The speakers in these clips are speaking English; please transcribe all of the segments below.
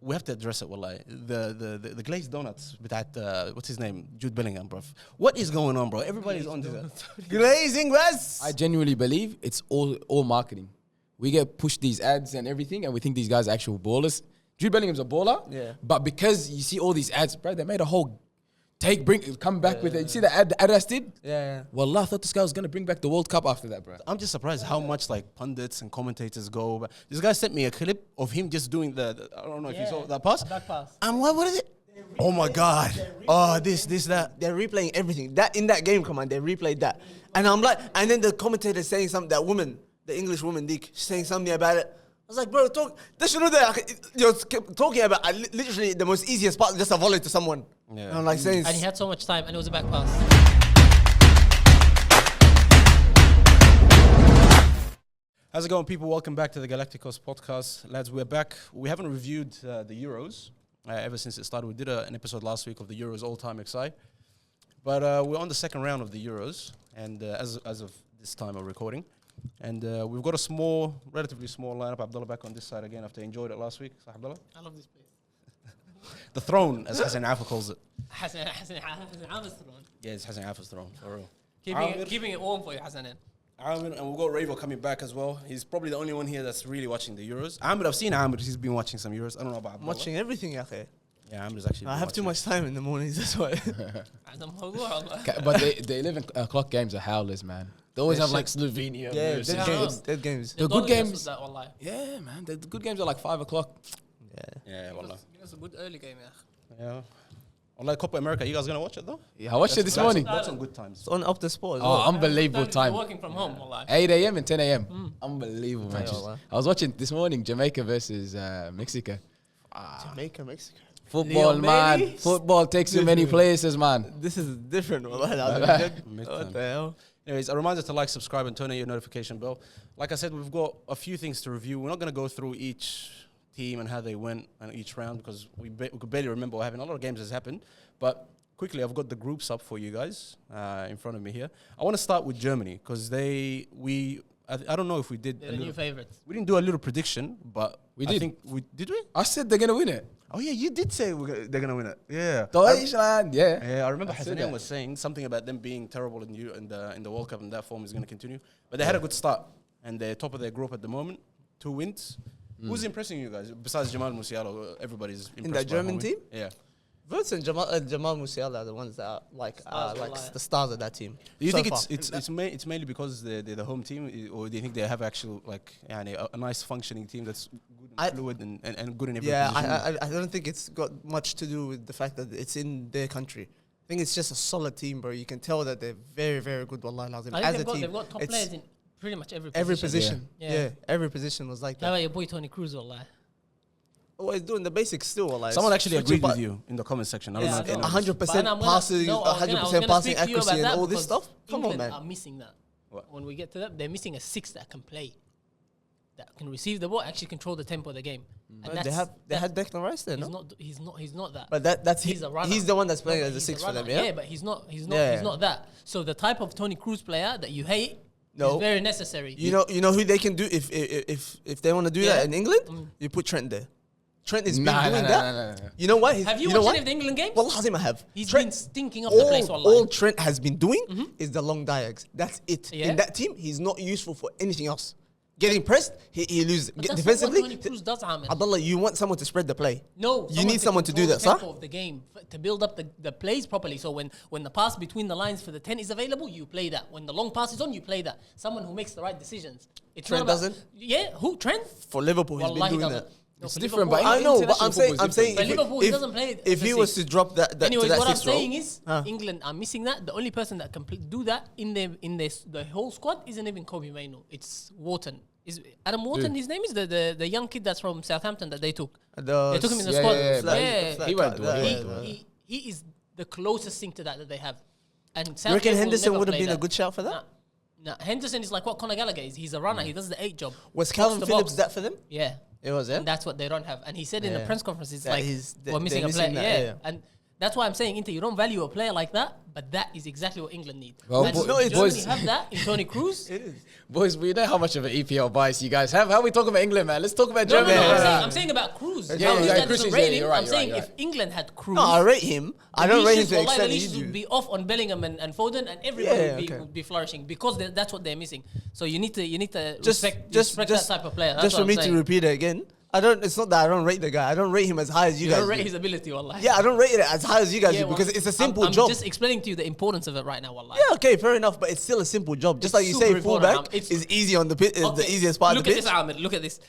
we have to address it. Wallahi, the glazed donuts with that what's his name, Jude Bellingham, bro. What is going on, bro? Everybody's on to that. Glazing, Wes. I genuinely believe it's all marketing. We get pushed these ads and everything, and we think these guys are actual ballers. Jude Bellingham's a baller, but because you see all these ads, bro, they made a whole come back with it. You see the ad Adidas did? Yeah. Wallah, I thought this guy was gonna bring back the World Cup after that, bro. I'm just surprised how much like pundits and commentators go. But this guy sent me a clip of him just doing the I don't know if you saw that pass. Back pass. And what is it? Oh my God! Oh, this, that. They're replaying everything. That in that game, come on, they replayed that. And I'm like, and then the commentator saying something, that woman, the English woman, Dick, saying something about it. I was like, bro, you're talking about literally the most easiest part, just a volley to someone. Yeah. And I'm like saying, And he had so much time, and it was a back pass. How's it going, people? Welcome back to the GalacticOz Podcast. Lads, we're back. We haven't reviewed the Euros ever since it started. We did an episode last week of the Euros all-time XI. But we're on the second round of the Euros, and as of this time of recording. And we've got a relatively small lineup. Abdullah back on this side again after enjoyed it last week. So, Abdullah? I love this place. The throne, as Hassan Afa calls it. Hassan Afa's throne. Yeah, it's Hassan Afa's throne, for real. Keeping it warm for you, Hassan. Ahmed, and we've got Ravo coming back as well. He's probably the only one here that's really watching the Euros. Ahmed, I've seen Ahmed. He's been watching some Euros. I don't know about Abdullah. I'm watching everything, okay. Yeah, Ahmed is actually. I have too much time in the mornings, that's why. But the 11 o'clock games are howlers, man. They always have like Slovenia. Dead games. The good games. Yeah, man. The good games are like 5 o'clock. Yeah, wallah. Give us a good early game, Yeah. Like Copa America, you guys gonna watch it though? Yeah, I watched it this morning. That's on good times. It's on Up the Sport as Oh, well. unbelievable time. Working from home, wallah. 8 a.m. and 10 a.m. Unbelievable matches. wallah. I was watching this morning Jamaica versus Mexico. Jamaica, Mexico. Football, Leo man. Messi? Football takes you many places, man. This is different. What the hell? Anyways, a reminder to like, subscribe, and turn on your notification bell. Like I said, we've got a few things to review. We're not gonna go through each team and how they went and each round because we could barely remember what happened. A lot of games has happened, but quickly, I've got the groups up for you guys in front of me here. I want to start with Germany because I don't know if we did. They're the new favourites. We didn't do a little prediction, but We I did. think did we? I said they're gonna win it. Oh yeah, you did say they're gonna win it. Yeah. Deutschland, yeah. Yeah, I remember said Hassan that. was saying something about them being terrible in the World Cup, and that form is going to continue. But they had a good start, and they're top of their group at the moment. 2 wins. Who's impressing you guys besides Jamal Musiala? Everybody's impressed In that by German Homi. team? Yeah. Wirtz and Jamal Musiala are the ones that are like the stars of that team. Do you so think far. it's mainly because they're the home team, or do you think they have actual a nice functioning team that's good and fluid and good in every position? I don't think it's got much to do with the fact that it's in their country. I think it's just a solid team, bro. You can tell that they're very, very good. Wallahi lazim. I As think a team, they've got top it's players in pretty much every every position. position. Yeah. Every position was like How that. about your boy Tony Cruz, wallah? Oh, he's doing the basics still. Wallahi. Someone actually Switching agreed with bu- you in the comment section. I Yeah, don't know. I if know. anyone- 100% passing, 100% passing accuracy, and all this stuff. Come on, England man. are missing that. What? When we get to that, they're missing a 6 that can play, that can receive the ball, actually control the tempo of the game. And They had Declan Rice there, he's no? not that. But that's He's a runner. He's the one that's playing No, as a he's 6 for runner. them, yeah. Yeah, but he's not Yeah. that. So the type of Tony Cruz player that you hate No. is very necessary. You know who they can do if they want to do Yeah. that in England. You put Trent there. Trent is been doing that. Nah. You know what? Have you know watched what? any of the England games? Well, Hazim, I have. He's Trent, been stinking off the place. all Wallahi. Trent has been doing is the long diags. That's it. Yeah. In that team, he's not useful for anything else. Getting pressed, he loses. But that's Defensively, not what Tony Cruz does, Ahmed. Abdullah, you want someone to spread the play. No, you need someone to do control that, the tempo sir. of the game to build up the plays properly. So when the pass between the lines for the 10 is available, you play that. When the long pass is on, you play that. Someone who makes the right decisions. It's Trent not about- doesn't? Yeah, who Trent? For Liverpool, he's Wallahi been doing doesn't. that. No, It's for different, Liverpool- but I know, but international I'm saying, football is different. But Liverpool, he doesn't play if as he a was six. to drop that Anyways, to that what I'm 6 role, saying is England are missing that. The only person that can do that in the whole squad isn't even Kobe Mainoo. It's Wharton. Is Adam Wharton? His name is the young kid that's from Southampton that they took. They took him in the squad. Yeah. He went well. He is the closest thing to that they have. And You reckon Southgate will Henderson never would have play been a that. good shout for that? Nah, Henderson is like what Conor Gallagher is. He's a runner. He does the 8 job. Was Box Calvin to Phillips box. that for them? Yeah. It was, yeah. And that's what they don't have. And he said in the Yeah. press conference, it's That like he's- we're they're missing a missing player. that, Yeah. yeah. And That's why I'm saying, Inter, you don't value a player like that, but that is exactly what England need. Well, And boys- Germany have that in Toni Kroos. It is. Boys, we know how much of an EPL bias you guys have. How we talk about England, man? Let's talk about No, Germany. I'm saying about Kroos. Yeah, Now, this yeah, guy Kroos doesn't is- rate yeah, him. you're right, I'm you're saying right, if England had Kroos, No, I rate him. I don't rate him to the wallahi, extent the you leashes do. would be off on Bellingham and Foden, and everybody Yeah, would, be, okay. would be flourishing because that's what they're missing. So you need to Just respect just that type of player. That's just what for I'm me saying. to repeat it again. I don't. It's not that I don't rate the guy. I don't rate him as high as you You guys. don't rate do. his ability, wallahi. Yeah, I don't rate it as high as you guys Yeah, do well, because it's a simple I'm job. just explaining to you the importance of it right now, wallahi. Yeah, okay, fair enough, but it's still a simple job. Just It's like you super say, important, fullback it's- is easy on the pitch, is the Okay, easiest part of look the at pitch. this, Ahmed. Look at this.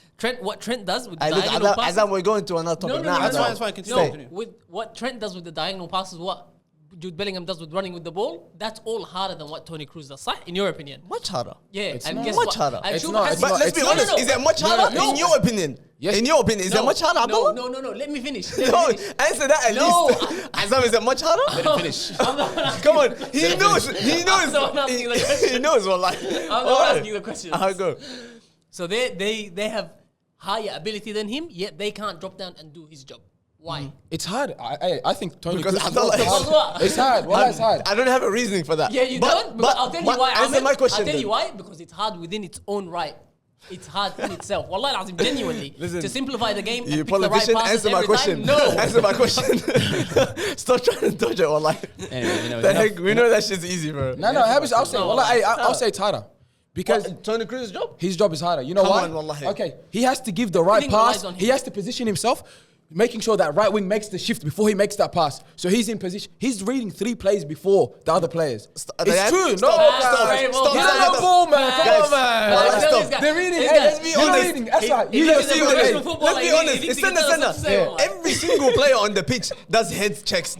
What Trent does with the Hey, look, diagonal passes. as we're going to another topic No, now. no, That's no, why- no. that's why I continue. No, Continue. with what Trent does with the diagonal passes, what Jude Bellingham does with running with the ball, that's all harder than what Toni Kroos does. In your opinion? Much harder. Yeah, It's and not. guess Much what? harder. And It's Shuba not, has- it's But not- let's be no, honest, no, is it much no, harder no. in your opinion? Yes. In your opinion, is it much harder, No, Abdullah? no. Let me finish. No, answer that at No. least. Azam, is it much harder? Finish. I'm not Come on, he knows. He knows. not asking the question. He knows what like. I'm not asking the question. I'll go. So they have higher ability than him, yet they can't drop down and do his job. Why? It's hard. I think Tony Because Kroos I is don't not like- hard. Because what? It's hard. Well, it's hard. I don't have a reasoning for that. Yeah, you don't. But I'll tell you why. Answer Ahmed. my question. I'll tell then. you why. Because it's hard within its own right. It's hard in itself. Wallahi al-azim, genuinely. Listen, to simplify the game You and pick the right politician, passes answer my every question. time. No. Answer my question. Stop trying to dodge it, wallah. Anyway, you know, The enough. heck, we know that shit's easy, bro. No, I'll say. No. Well, I'll say it's harder because What, Toni Kroos' job? his job is harder. You know Come why? on, wallahi. Okay, he has to give the right Everything relies pass. on him. He has to position himself, making sure that right wing makes the shift before he makes that pass. So he's in position. He's reading 3 plays before the other players. Ryan, It's true. stop, No, stop, Very well stop, He's done. stop, not ball, man. Come Guys, on, man. well, Let's stop. tell this guy. They're reading This heads. guy- be You're honest. reading. That's He- right. he You lives don't in see a what professional they. football. Let's Like, be he honest. thinks It's he send the knows what to say, sender. wallah. Every single player on the pitch does head checks,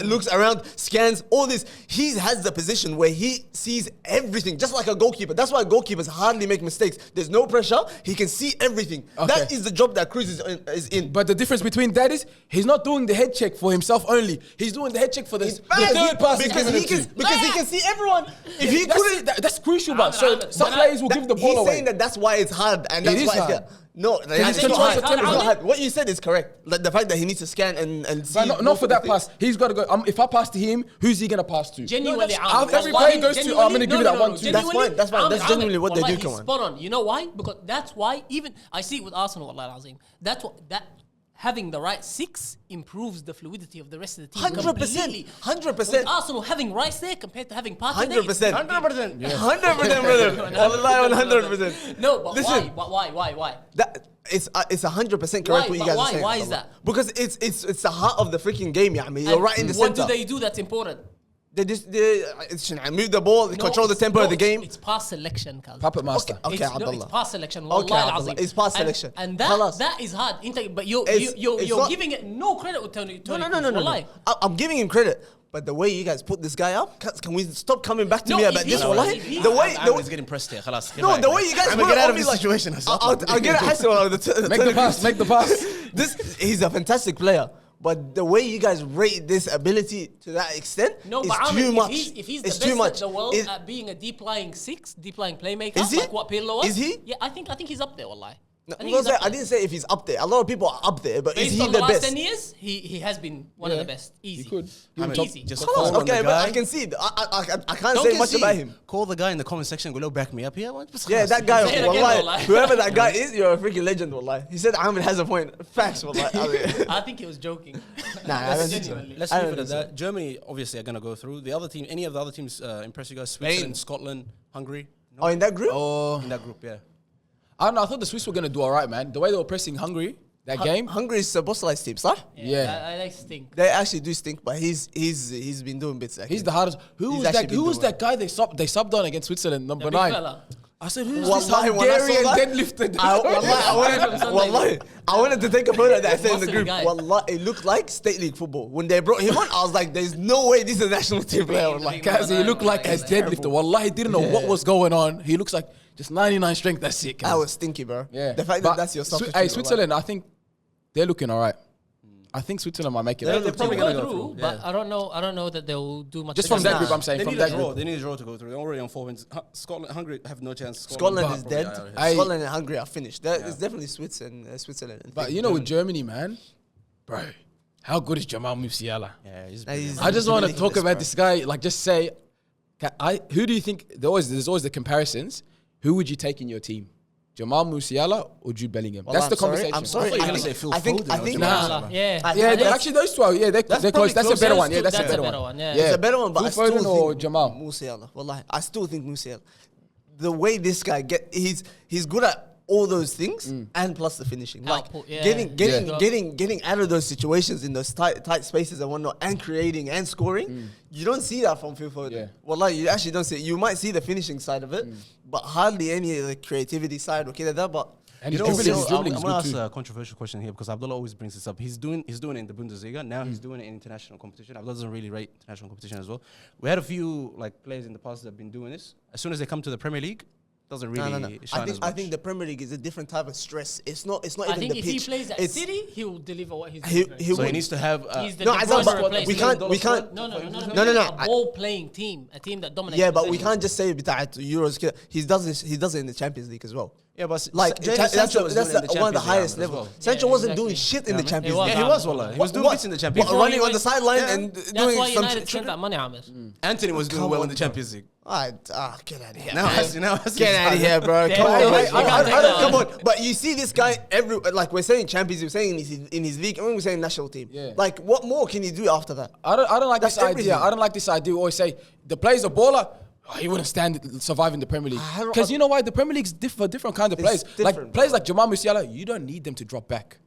looks around, scans, all this. He has the position where he sees everything, just like a goalkeeper. That's why goalkeepers hardly make mistakes. There's no pressure. He can see everything. Okay. That is the job that Kroos is in. But the difference between that is he's not doing the head check for himself only. He's doing the head check for the third pass. because he can see everyone. If he That's couldn't, it. That's crucial, but so Ahmed, some but players will give the ball he's away. saying that that's why it's hard, and that's It is why hard. it's no, he's it's not controlling hard. the It's tempo. not hard. What you said is correct. Like the fact that he needs to scan and see. But not for that pass. He's got to go. If I pass to him, who's he gonna pass to? Genuinely, I'll- Ahmed, every wallahi, player goes to, genuinely- I'm gonna give you that one too. That's fine, that's fine. That's genuinely what they wallahi, do, come he's on. Spot on. You know why? Because that's why even I see it with Arsenal. Wallahi al-azim. That's what that having the right 6 improves the fluidity of the rest of the team. 100%. completely. 100%. With Arsenal having Rice there compared to having Partey there, 100%. 100%. 100%, brother. Wallahi, 100%. No, but Listen. why? That it's 100% correct what you Why? guys Why? are saying. Why is Abdullah. that? Because it's the heart of the freaking game, yeah. I mean, you're And right in the what center. do they do that's important? They move the ball, they control the tempo of the game. It's pass selection, Kaz. Puppet master. Okay, It's Abdullah. pass selection. Okay, Wallahi Abdullah. al-azim. It's pass And- selection. And Khalas. that is hard. But you're It's not- giving it no credit with Tony. No. Kroos, wallahi. I'm giving him credit. But the way you guys put this guy up, can we stop coming back to No, me if about he- this? no, Wallahi? if he- The way, I'm getting pressed here. Khalas. no, the way you guys I'm put gonna it get out on of me, this like, situation. I'll get it. Make the pass. He's a fantastic player. But the way you guys rate this ability to that extent No, is but too Ahmed, much. if he's the It's best too much. in the world It- at being a deep lying 6, deep lying playmaker, Is he? like what Pirlo was. Is he? Yeah, I think he's up there, wallahi. No, I think he's up I there. didn't say if he's up there. A lot of people are up there, but is Based he on the the last best? 10 years, he has been one of the best. Easy. He could. Easy. Just Come call on, on okay, the but guy. I can see. I can't Don't say much concede. about him. Call the guy in the comment section. Go, back me up here. Yeah, that guy, Say it again, wallahi, wallahi. whoever that guy is, you're a freaking legend, wallahi. He said Ahmed has a point. Facts, wallahi. I think he was joking. Nah, I don't think so. Genuinely. Let's I leave don't it at think that. Germany obviously are going to go through. The other team, any of the other teams impress you guys? Switzerland, Scotland, Hungary? No? Oh, in that group? Oh, In that group, yeah. I don't know. I thought the Swiss were gonna do all right, man. The way they were pressing Hungary that game. Hungary is supposed to like Steve, sir. Yeah. I like stink. They actually do stink, but he's been doing bits. Actually. He's the hardest. He's Who was actually that? been Who was doing that guy they subbed on against Switzerland? The Number big 9. fella. I said, who's this Wallahi, when I saw Hungarian that- deadlifted? I wanted to take a photo of that I said in the Muscle group. guy. Wallah, it looked like state league football. When they brought him on, I was like, "There's no way this is a national team player." Like, Guys, he looked like a deadlifter. Wallah, he didn't know what was going on. He looks like just 99 strength. That's it. that was stinky, bro. Yeah. The fact But that that's your substitute. Hey, Switzerland, I think they're looking all right. I think Switzerland might make it. They're out. probably They'll gonna go go through, through, but yeah. I don't know that they'll do much. Just from against that group, I'm saying. They From need that a draw. group. They need a draw to go through. They're already on 4 wins. Scotland, Hungary have no chance. Scotland is probably dead. out of here. Hey. Scotland and Hungary are finished. It's definitely Switzerland. But you know, with Germany, man, bro, how good is Jamal Musiala? Yeah, he's Nah, he's- brilliant. I just want to ridiculous, talk about bro. this guy. Like, just say, who do you think? There's always the comparisons. Who would you take in your team? Jamal Musiala or Jude Bellingham? Well, That's I'm the sorry, conversation. I'm sorry. I thought you were I gonna think- say Phil I think- Foden I or think- Jamal Nah, Musiala. yeah. I- Yeah, I think- actually, those two are, they're probably close. That's a better close. one. Yeah, that's That's a better one. Yeah. It's a better one, but I Phil still Foden or think Jamal? Musiala. Wallahi, I still think Musiala. The way this guy he's good at all those things and plus the finishing. Like Output, yeah. getting out of those situations in those tight spaces and whatnot and creating and scoring. You don't see that from Phil Foden. Yeah. Wallahi, you actually don't see it. You might see the finishing side of it, but hardly any of the creativity side. Okay, that but. And You his know, dribbling, so his dribbling I'm is gonna good ask too. a controversial question here because Abdullah always brings this up. He's doing it in the Bundesliga. Now he's doing it in international competition. Abdullah doesn't really rate international competition as well. We had a few like players in the past that have been doing this. As soon as they come to the Premier League, doesn't really No. shine as much. I think the Premier League is a different type of stress. It's not I even think the if pitch. he plays at It's- City, he will deliver what he's he- delivering. he so he would- needs to have. He's the No, De I Bruyne don't- but replacement. we can't. No. I- A ball-playing team, a team that dominates. Yeah, but we possession. can't just say بتاعت Euros كده. He does it in the Champions League as well. Yeah, but Like Jadon that's Sancho was doing it in the one of the Champions League highest as level. well. Sancho Yeah, wasn't exactly. doing shit in the Yeah, Champions he League. Yeah, he was, wallah. He was doing bits in the Champions What, League. running on the sideline Yeah. and That's doing why some United spent that money on it. Anthony was doing Come well on, in the bro. Champions League. Get out of here. Now, Get out of here, bro. Yeah, Come on, you mate. can't take that Come one. on. But you see this guy like we're saying Champions League, we're saying in his league, and we're saying national team. Yeah. Like what more can he do after that? I don't like That's this idea. everything. I don't like this idea. We always say the player's a baller. Oh, he wouldn't survive in the Premier League. I don't- Because you know why? The Premier League's different kind of It's players. different, Like players like Jamal Musiala, you don't need them to drop back.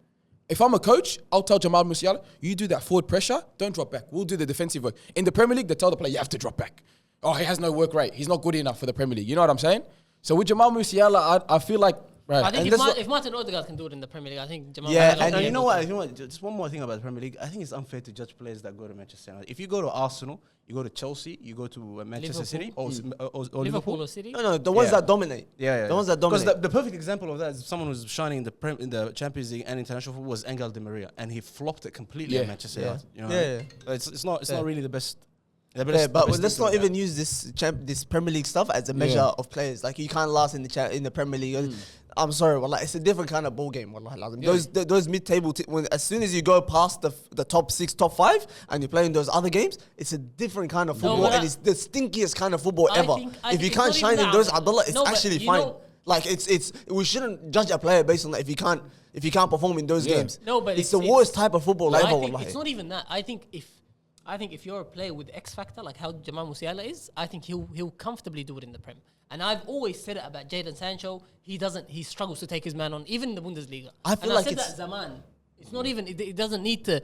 If I'm a coach, I'll tell Jamal Musiala, you do that forward pressure, don't drop back. We'll do the defensive work. In the Premier League, they tell the player, you have to drop back. Oh, he has no work rate. He's not good enough for the Premier League. You know what I'm saying? So with Jamal Musiala, I feel like... Right. I think And that's if Martin Odegaard can do it in the Premier League, I think Jamal. Yeah, Musiala And can you do know it. what? Just one more thing about the Premier League. I think it's unfair to judge players that go to Manchester United. If you go to Arsenal, you go to Chelsea, you go to Manchester City or Liverpool Liverpool. or City. No, the ones Yeah. that dominate. Yeah. The ones that dominate. Because the perfect example of that is someone who's shining in the Champions League and international football was Angel Di Maria, and he flopped it completely at Yeah. Manchester Yeah. United. You know Yeah, what I mean? It's not Yeah. really the best. Yeah, the but best let's thing not to look even at. use this Premier League stuff as a measure of players. Like you can't last in the Premier League. I'm sorry, wallah, it's a different kind of ball game. Wallah, lazim. Those mid-table as soon as you go past the top 6, top 5, and you're playing those other games, it's a different kind of football, but and it's the stinkiest kind of football I ever. think If you it's can't not shine even in those, that. Abdullah, it's No, but actually you fine. know- Like it's we shouldn't judge a player based on that if he can't perform in those games. No, but it's the it's- worst type of football I ever. think Wallahi. it's not even that. I think if you're a player with X factor, like how Jamal Musiala is, I think he'll comfortably do it in the Prem. And I've always said it about Jadon Sancho. He struggles to take his man on, even in the Bundesliga. I feel and like I said it's- that Zaman. It's not even. It doesn't need to.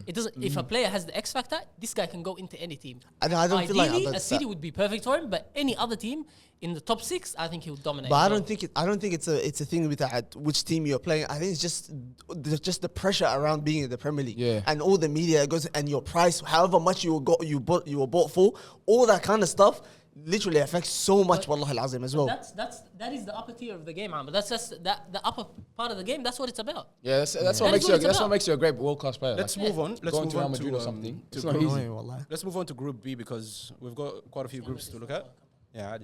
It doesn't. If a player has the X factor, this guy can go into any team. And I don't feel like Ideally, a that's City that. would be perfect for him, but any other team in the top 6, I think he'll dominate. But I as well. don't think it's a thing with that which team you're playing. I think it's just the pressure around being in the Premier League. Yeah. And all the media goes and your price, however much you were bought for, all that kind of stuff literally affects so much wallahi al-azim as well. That is the upper tier of the game, Ahmed. That's just the upper part of the game. That's what it's about. Yeah, that's what That is makes what you. it's That's what about. makes you a great world class player. Let's Like, move on. Let's going move to Real on Madrid to or something. to It's not group- easy. Annoying, wallahi. Let's move on to Group B because we've got quite a few groups to look at. Yeah,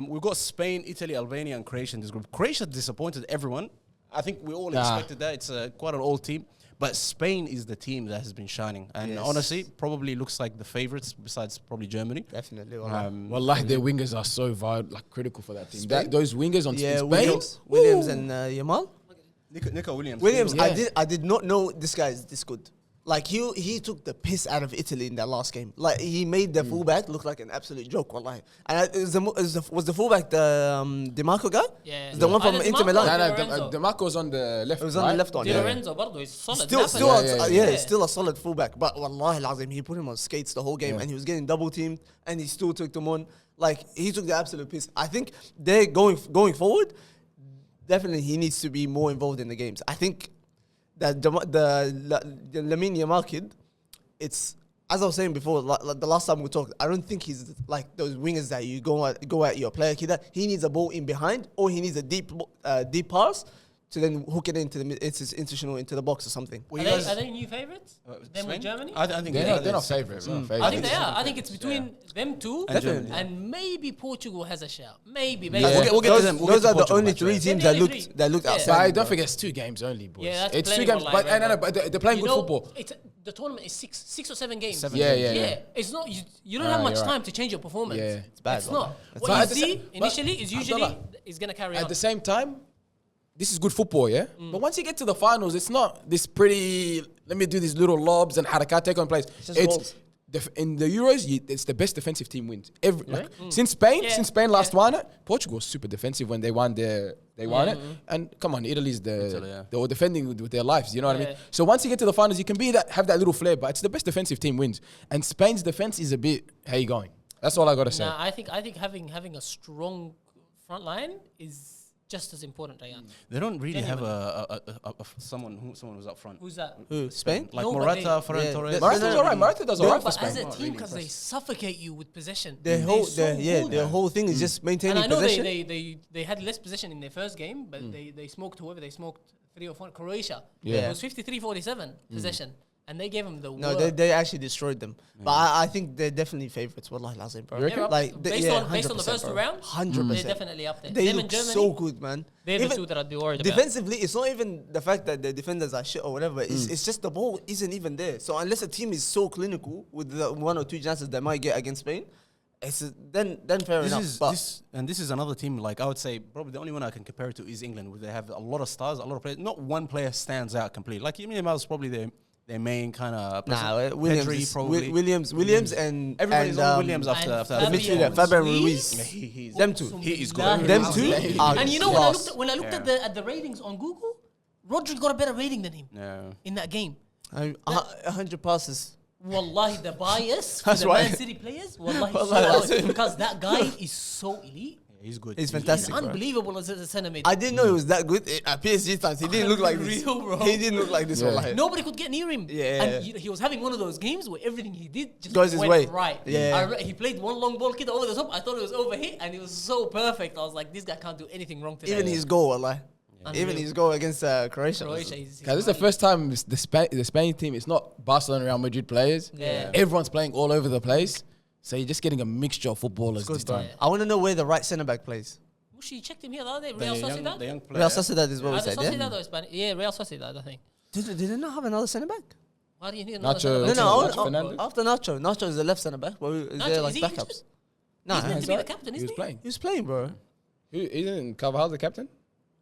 we've got Spain, Italy, Albania, and Croatia in this group. Croatia disappointed everyone. I think we all expected that. It's quite an old team. But Spain is the team that has been shining. And Yes. honestly, probably looks like the favorites besides probably Germany. Definitely. wallahi. Wallahi, their wingers are so critical for that team. Those wingers on Yeah, Spain. Williams and Yamal. Nico Williams. Williams, Yeah. I did not know this guy is this good. Like he took the piss out of Italy in that last game. Like he made the fullback look like an absolute joke. Wallahi. And was the fullback the DeMarco guy? Yeah. The one from Di Inter Marco. Milan. No, Lorenzo. DeMarco's on the left. It was on the left one. Di Yeah. Lorenzo, bardo, is solid. Still, Definitely. still a solid fullback. But wallahi al-azim, he put him on skates the whole game, and he was getting double teamed, and he still took them on. Like he took the absolute piss. I think they're going forward. Definitely, he needs to be more involved in the games. I think that the Lamine Yamal kid, it's as I was saying before, like the last time we talked. I don't think he's like those wingers that you go at your player kid. He needs a ball in behind, or he needs a deep pass to then hook it into the institutional into the box or something. Are they new favourites? Them Spain? with Germany? I think They're not favourites. I think they are. I think it's between them two And Germany. and maybe Portugal has a shout. Maybe. Yeah. We'll get to them. We'll get Those to are the Portugal only match, three yeah. teams They're that the only three. looked Yeah. outside. But don't forget, it's 2 games only, boys. Yeah, that's it's 2 plenty, games. wallahi, But bro. they're playing You good know, football. the tournament is 6 or 7 games. Yeah. It's not you don't have much you're time right. to change your performance. Yeah. It's bad. It's not. It's What bad. you At the see sa- initially but is usually Abdullah, is gonna carry At on. the same time, this is good football, yeah? But once you get to the finals, it's not this pretty, let me do these little lobs and harakat take on place. just goals. In the Euros, it's the best defensive team wins. Since Spain last won it, Portugal was super defensive when they won it. And come on, Italy's they were defending with their lives, you know what I mean? So once you get to the finals, you can have that little flair, but it's the best defensive team wins. And Spain's defense is a bit, how you going? That's all I gotta say. Nah, I think having a strong front line is just as important, Ryan. They don't really have someone who's up front. Who's that? Who? Spain? Like No, but Morata, they- Ferran yeah, Torres. Morata's alright. Morata does alright for But as Spain. a team, because they suffocate you with possession. Their They're whole, so good. their whole thing is just maintaining And I know possession. they had less possession in their first game, but they smoked whoever they smoked 3 or 4. Croatia. Yeah. It was 53-47 possession, and they gave them the No, work. they actually destroyed them. But I think they're definitely favorites. Wallahi lazim, bro. You reckon? Like based on the first 2 rounds, 100%. they're definitely up there. They Them look and Germany, so good, man. they're the Even 2 that I'd be worried about. defensively, it's not even the fact that the defenders are shit or whatever. It's just the ball isn't even there. So unless a team is so clinical with the 1 or 2 chances they might get against Spain, then fair enough. This is another team. Like I would say, probably the only one I can compare it to is England, where they have a lot of stars, a lot of players. Not one player stands out completely. Like Yamal is probably their main kind of. Williams and Everybody's on Williams after the that. midfielder, Fabian Ruiz. Them two. He is good. Them two are And you know class. when I looked at the ratings on Google, Rodri got a better rating than him No. in that game. 100 passes. Wallahi, the bias for That's the why- Man City players, wallahi, Wallahi, so because that guy is so elite. He's good. He's He's fantastic, bro. unbelievable as a centre mid. I didn't know he was that good at PSG times. He didn't look like this. Unreal, bro. He didn't look like this. Yeah. Wallahi. Nobody could get near him. Yeah. And he was having one of those games where everything he did just Goes his went way. right. Yeah. He played one long ball kid over the top. I thought it was overhit and it was so perfect. I was like, this guy can't do anything wrong today. Even his goal, wallahi. Unreal. Even his goal against Croatia. Croatia is Guys, this is the first time the Spain team, it's not Barcelona, Real Madrid players. Yeah. Everyone's playing all over the place. So you're just getting a mixture of footballers this time. I want to know where the right centre back plays. She checked him here the other day. Real Sociedad? The young player. Real Sociedad is what we Either said, yeah? Sociedad or Spanish. Yeah, Real Sociedad, I think. Did they not have another centre back? Why do you need Nacho- another No, Nacho no, Fernandes? after Nacho. Nacho is the left centre back. Well, is Nacho, there like is he backups? injured? Nah, He's meant to he's be the right. captain, He isn't was he? playing. He was playing, bro. Isn't Carvajal the captain?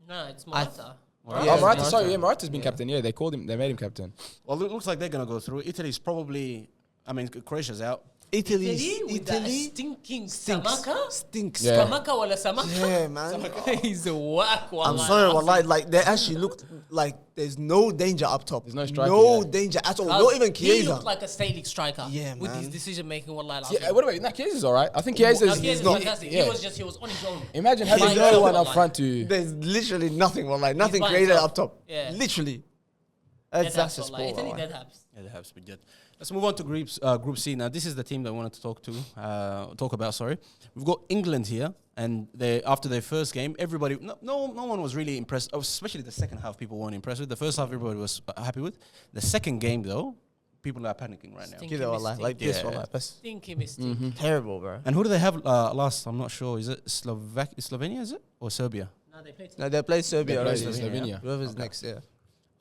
No, it's Morata. Yeah, Morata, sorry, yeah, Morata's been captain. Yeah, they made him captain. Well, it looks like they're gonna go through. Italy's probably. I mean, Croatia's out. Italy with that stinking Samaka? Stinks. Yeah. Samaka wala Samaka? Yeah, man. He's a whack, I'm wallahi. sorry, wallahi. Like, they actually looked like there's no danger up top. There's no striker, No yeah. danger at all. Not even He looked Chiesa. like a state league striker. Yeah, with his man. decision making, wallahi. Yeah, what about Chiesa's alright? I think Chiesa's Chiesa's not. fantastic. Yeah. He was on his own. Imagine having He's no fine. one up front to. There's literally nothing, wallahi. Nothing by created himself. up top. Yeah. Literally. Dead That's Habs, just wallahi. poor, Italy wallahi. dead Habs. Yeah, they have to be good. Let's move on to Group C. Now, this is the team that I wanted to talk about. Sorry, we've got England here, and after their first game, everybody, no one was really impressed. Especially the second half, people weren't impressed with. The first half, everybody was happy with. The second game, though, people are panicking right now. Stinky Kida, wallahi. mistake. Like this, Yeah. wallahi. Best. Stinky mistake. Terrible, bro. And who do they have last? I'm not sure. Is it Slovenia? Is it or Serbia? No, they played. No, they play Serbia They play already. Slovenia. Whoever's next, yeah.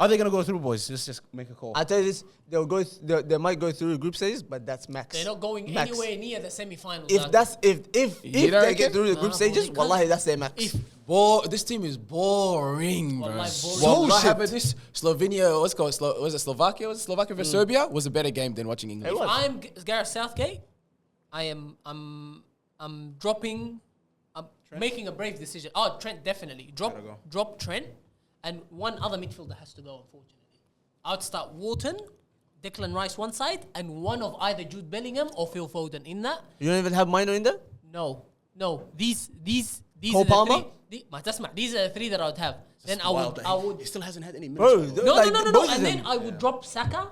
Are they gonna go through, boys? Let's just make a call. I tell you this, they'll go. They might go through group stages, but that's max. They're not going Max. anywhere near the semi-finals. If that's if You don't they reckon? get through the group Nah, stages, bro, wallahi, that's their max. if This team is boring, bro. Wallahi, boring. Well, So what shit. happened? This Slovenia, what's it called? Was it Slovakia? Was it Slovakia versus Serbia? Was a better game than watching England. It was. I'm Gareth Southgate, I'm dropping. I'm making a brave decision. Oh, Trent definitely drop Trent, and one other midfielder has to go. Unfortunately, I would start Wharton, Declan Rice one side, and one of either Jude Bellingham or Phil Foden in that. You don't even have Minor in there. No. These Cole are the Palmer? these are the three that I would have. Then I would. He still hasn't had any Bro, minutes. th- No, like, no. both of And them. then I would drop Saka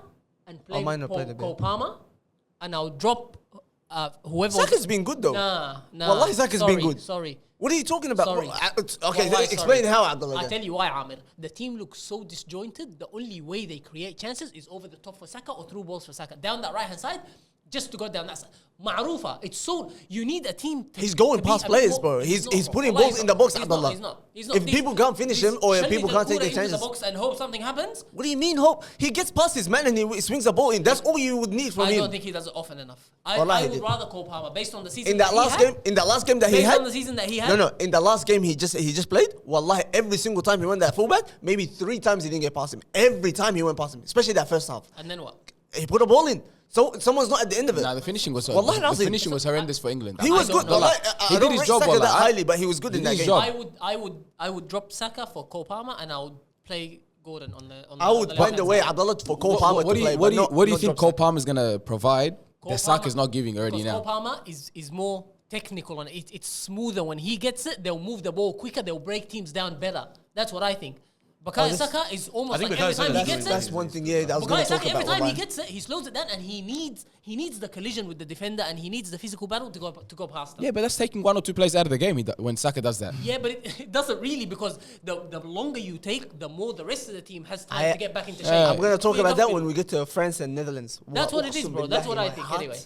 and play Minor played a bit. Cole Palmer, and I would drop whoever. Saka's been good though. Nah. Wallahi, Saka's been good. Sorry. What are you talking about? Sorry. Okay, Wallahi, explain sorry. how, Abdullah. I then. tell you why, Amir. The team looks so disjointed. The only way they create chances is over the top for Saka or through balls for Saka. Down that right hand side, just to go down. That's Ma'rufa. It's so you need a team. He's going past players, bro. He's putting balls in the box. Abdullah. He's not. If people can't finish him or if people can't take their chances, the box and hope something happens. What do you mean hope? He gets past his man and he swings the ball in. That's all you would need from him. I don't think he does it often enough. I would rather call Palmer based on the season. In that last game that he had. Based on the season that he had. No. In the last game he just played. Wallahi, every single time he went that fullback, maybe 3 times he didn't get past him. Every time he went past him, especially that first half. And then what? He put a ball in. So someone's not at the end of it. Nah, the finishing was horrendous for England. He was good. He did his job that highly, but he was good in that game. I would drop Saka for Cole Palmer and I would play Gordon on the. I would find a way, Abdullah, for Cole Palmer to play. What do you think Cole Palmer is gonna provide that Saka's not giving already now? Cole Palmer is more technical on it. It's smoother when he gets it. They'll move the ball quicker. They'll break teams down better. That's what I think. Bukayo Saka is almost like every time he gets it. That's one thing, that I was going to talk about. Every time he gets it, he slows it down and he needs the collision with the defender and he needs the physical battle to go past them. Yeah, but that's taking 1 or 2 plays out of the game when Saka does that. Yeah, but it doesn't really because the longer you take, the more the rest of the team has time to get back into shape. I'm going to talk about that when we get to France and Netherlands. That's what it is, bro. That's what I think anyway.